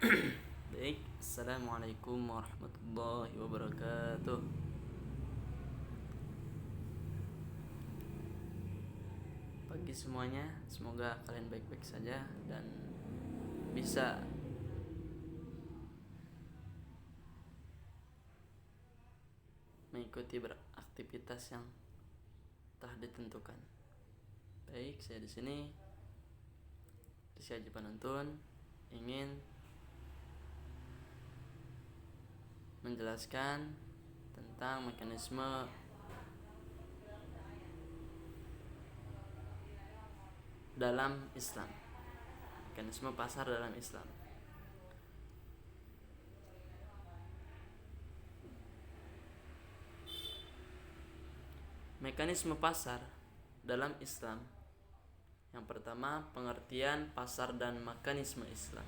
Baik, Assalamualaikum warahmatullahi wabarakatuh. Pagi semuanya, semoga kalian baik-baik saja dan bisa mengikuti beraktivitas yang telah ditentukan. Baik, saya di sini Rizky Haji Panuntun ingin menjelaskan tentang mekanisme dalam Islam, mekanisme pasar dalam Islam. Mekanisme pasar dalam Islam. Yang pertama, pengertian pasar dan mekanisme Islam.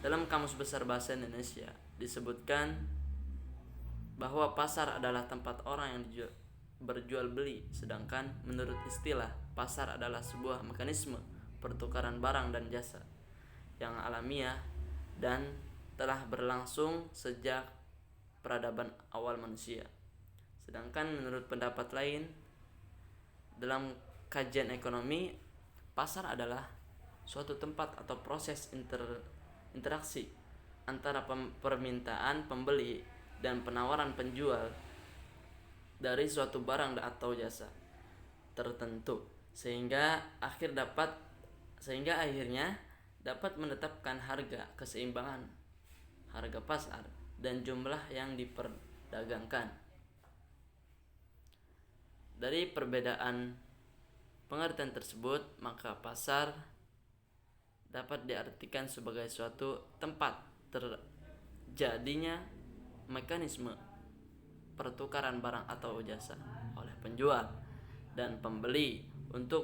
Dalam Kamus Besar Bahasa Indonesia disebutkan bahwa pasar adalah tempat orang yang berjual beli, sedangkan menurut istilah, pasar adalah sebuah mekanisme pertukaran barang dan jasa yang alamiah dan telah berlangsung sejak peradaban awal manusia. Sedangkan menurut pendapat lain, dalam kajian ekonomi, pasar adalah suatu tempat atau proses interaksi antara permintaan pembeli dan penawaran penjual dari suatu barang atau jasa tertentu sehingga akhirnya dapat menetapkan harga keseimbangan harga pasar dan jumlah yang diperdagangkan. Dari perbedaan pengertian tersebut, maka pasar dapat diartikan sebagai suatu tempat terjadinya mekanisme pertukaran barang atau jasa oleh penjual dan pembeli untuk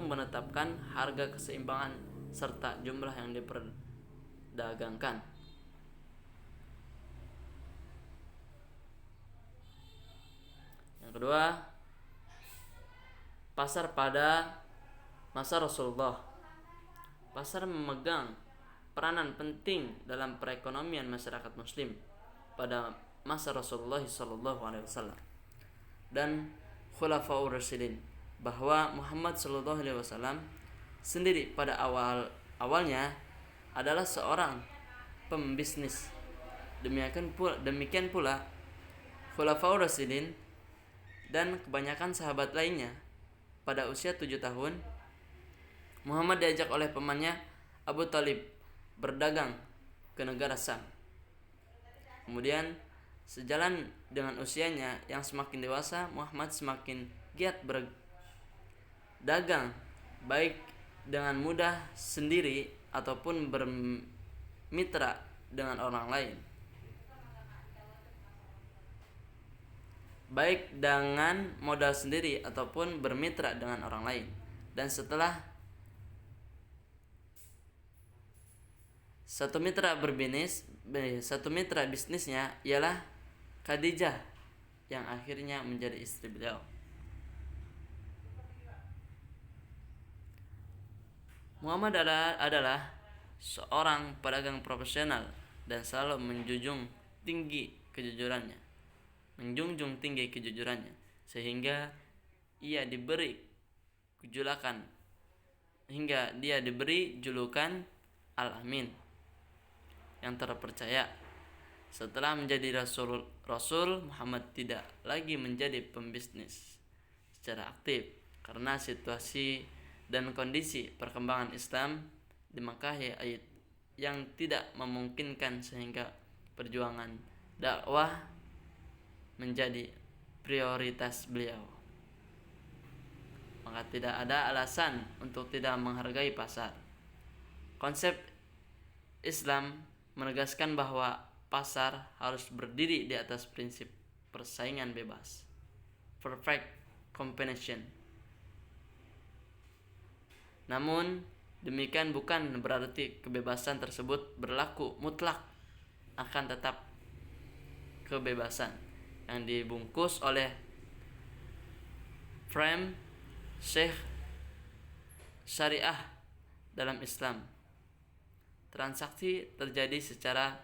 menetapkan harga keseimbangan serta jumlah yang diperdagangkan. Yang kedua, pasar pada masa Rasulullah. Pasar memegang peranan penting dalam perekonomian masyarakat muslim pada masa Rasulullah SAW dan Khulafaur Rasyidin, bahwa Muhammad SAW sendiri pada awalnya adalah seorang pembisnis. Demikian pula Khulafaur Rasyidin dan kebanyakan sahabat lainnya. Pada usia 7 tahun, Muhammad diajak oleh pamannya Abu Talib berdagang ke negara Syam. Kemudian, sejalan dengan usianya yang semakin dewasa, Muhammad semakin giat berdagang, baik dengan mudah sendiri ataupun bermitra dengan orang lain. Baik dengan modal sendiri ataupun bermitra dengan orang lain. Dan setelah satu mitra bisnisnya ialah Khadijah yang akhirnya menjadi istri beliau. Muhammad adalah seorang pedagang profesional dan selalu menjunjung tinggi kejujurannya sehingga dia diberi julukan Al-Amin, yang terpercaya. Setelah menjadi Rasul, Muhammad tidak lagi menjadi pembisnis secara aktif karena situasi dan kondisi perkembangan Islam di Makkah yang tidak memungkinkan, sehingga perjuangan dakwah menjadi prioritas beliau. Maka tidak ada alasan untuk tidak menghargai pasar. Konsep Islam menegaskan bahwa pasar harus berdiri di atas prinsip persaingan bebas, perfect competition. Namun demikian bukan berarti kebebasan tersebut berlaku mutlak. Akan tetap kebebasan yang dibungkus oleh frame syariah dalam Islam transaksi terjadi secara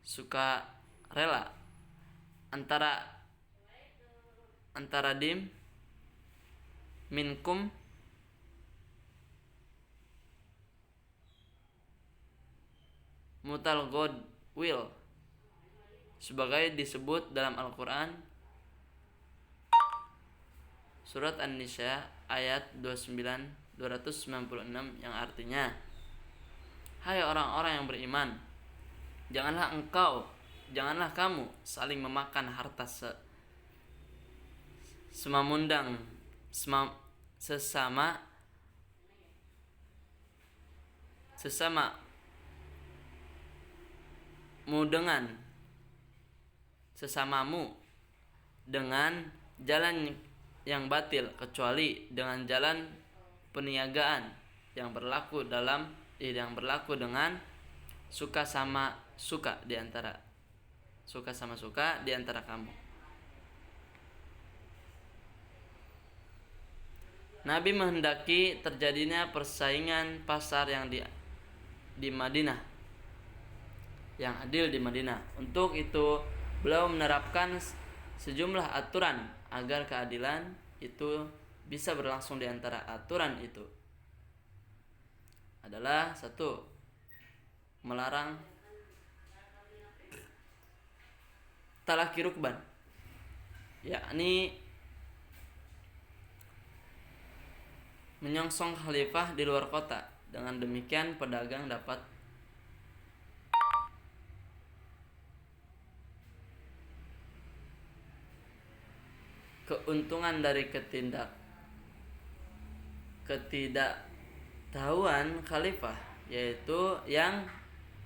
sukarela antara dim minkum mutal will sebagai disebut dalam Al-Quran surat An-Nisa ayat 296 yang artinya, hai orang-orang yang beriman, janganlah kamu saling memakan harta sesamamu dengan jalan yang batil kecuali dengan jalan peniagaan yang berlaku dengan suka sama suka di antara kamu. Nabi menghendaki terjadinya persaingan pasar yang di Madinah, yang adil di Madinah. Untuk itu beliau menerapkan sejumlah aturan agar keadilan itu bisa berlangsung di antara aturan itu adalah satu, melarang talaki rukban, yakni menyongsong khalifah di luar kota. Dengan demikian pedagang dapat keuntungan dari ketidaktahuan khalifah, yaitu yang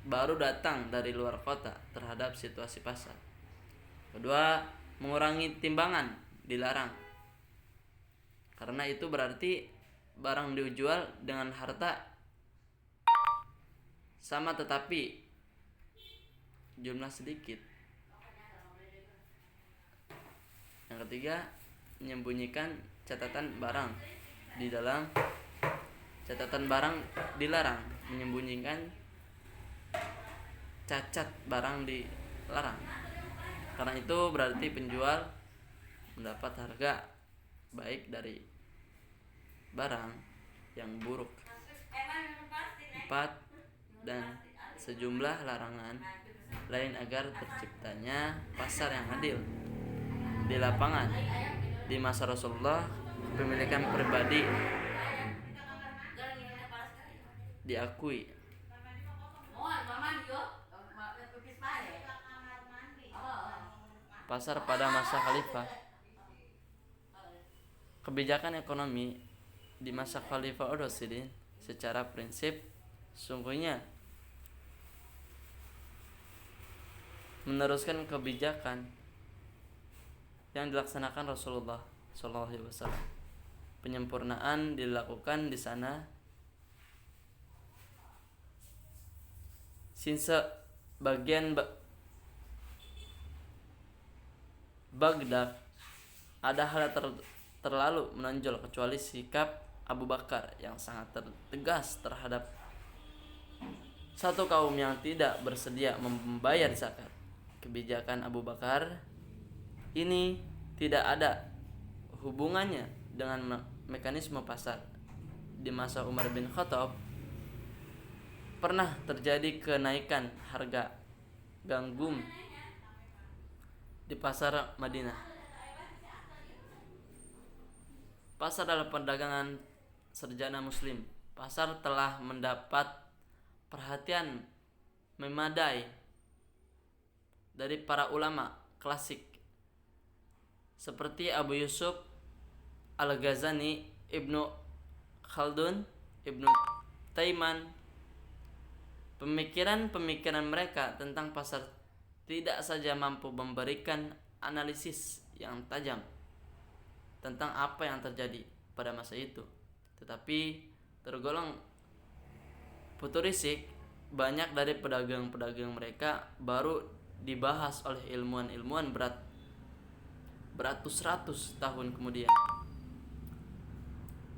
baru datang dari luar kota terhadap situasi pasar. Kedua, mengurangi timbangan dilarang, karena itu berarti barang dijual dengan harta sama tetapi jumlah sedikit. Yang ketiga, menyembunyikan catatan barang di dalam catatan barang dilarang, menyembunyikan cacat barang dilarang, karena itu berarti penjual mendapat harga baik dari barang yang buruk. 4. Dan sejumlah larangan lain agar terciptanya pasar yang adil di lapangan. Di masa Rasulullah, kepemilikan pribadi diakui. Pasar pada masa khalifah. Kebijakan ekonomi di masa Khalifah Ar-Rasyidin secara prinsip sungguhnya meneruskan kebijakan yang dilaksanakan Rasulullah SAW. Penyempurnaan dilakukan di sana. Sinsa bagian Baghdad ada hal terlalu menonjol kecuali sikap Abu Bakar yang sangat tegas terhadap satu kaum yang tidak bersedia membayar zakat. Kebijakan Abu Bakar ini tidak ada hubungannya dengan mekanisme pasar. Di masa Umar bin Khattab pernah terjadi kenaikan harga gandum di pasar Madinah. Pasar adalah perdagangan sarjana muslim. Pasar telah mendapat perhatian memadai dari para ulama klasik seperti Abu Yusuf Al-Ghazani, Ibnu Khaldun, Ibnu Taiman. Pemikiran mereka tentang pasar tidak saja mampu memberikan analisis yang tajam tentang apa yang terjadi pada masa itu, tetapi tergolong futuristik. Banyak dari pedagang-pedagang mereka baru dibahas oleh ilmuwan-ilmuwan beratus-ratus tahun kemudian.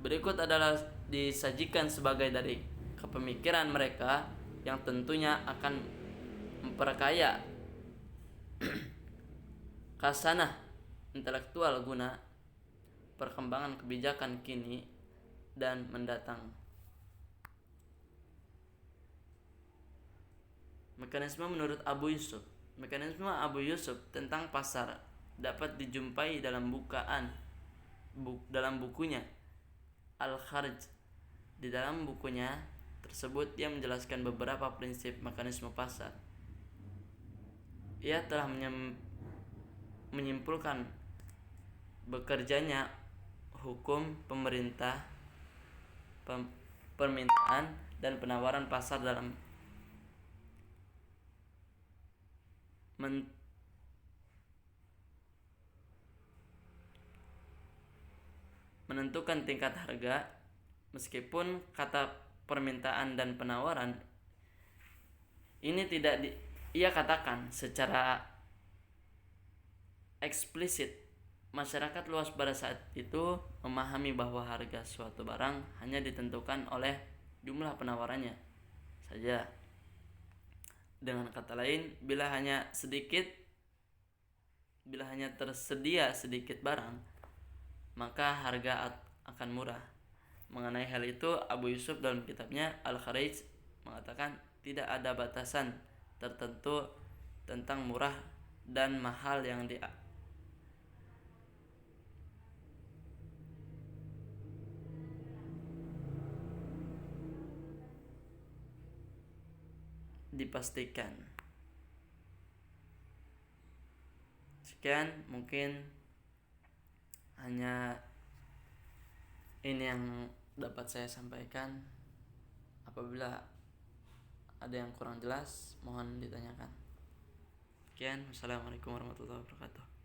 Berikut adalah disajikan sebagai dari kepemikiran mereka yang tentunya akan memperkaya khasanah intelektual guna perkembangan kebijakan kini dan mendatang. Mekanisme Abu Yusuf tentang pasar dapat dijumpai dalam bukunya Al-Kharj. Di dalam bukunya tersebut ia menjelaskan beberapa prinsip mekanisme pasar. Ia telah menyimpulkan bekerjanya hukum pemerintah, permintaan dan penawaran pasar dalam menentukan tingkat harga. Meskipun kata permintaan dan penawaran ini tidak ia katakan secara eksplisit, masyarakat luas pada saat itu memahami bahwa harga suatu barang hanya ditentukan oleh jumlah penawarannya saja. Dengan kata lain, bila hanya tersedia sedikit barang, maka harga akan murah. Mengenai hal itu, Abu Yusuf dalam kitabnya Al-Kharij mengatakan tidak ada batasan tertentu tentang murah dan mahal yang dipastikan. Sekian, mungkin hanya ini yang dapat saya sampaikan. Apabila ada yang kurang jelas, mohon ditanyakan. Sekian, wassalamualaikum warahmatullahi wabarakatuh.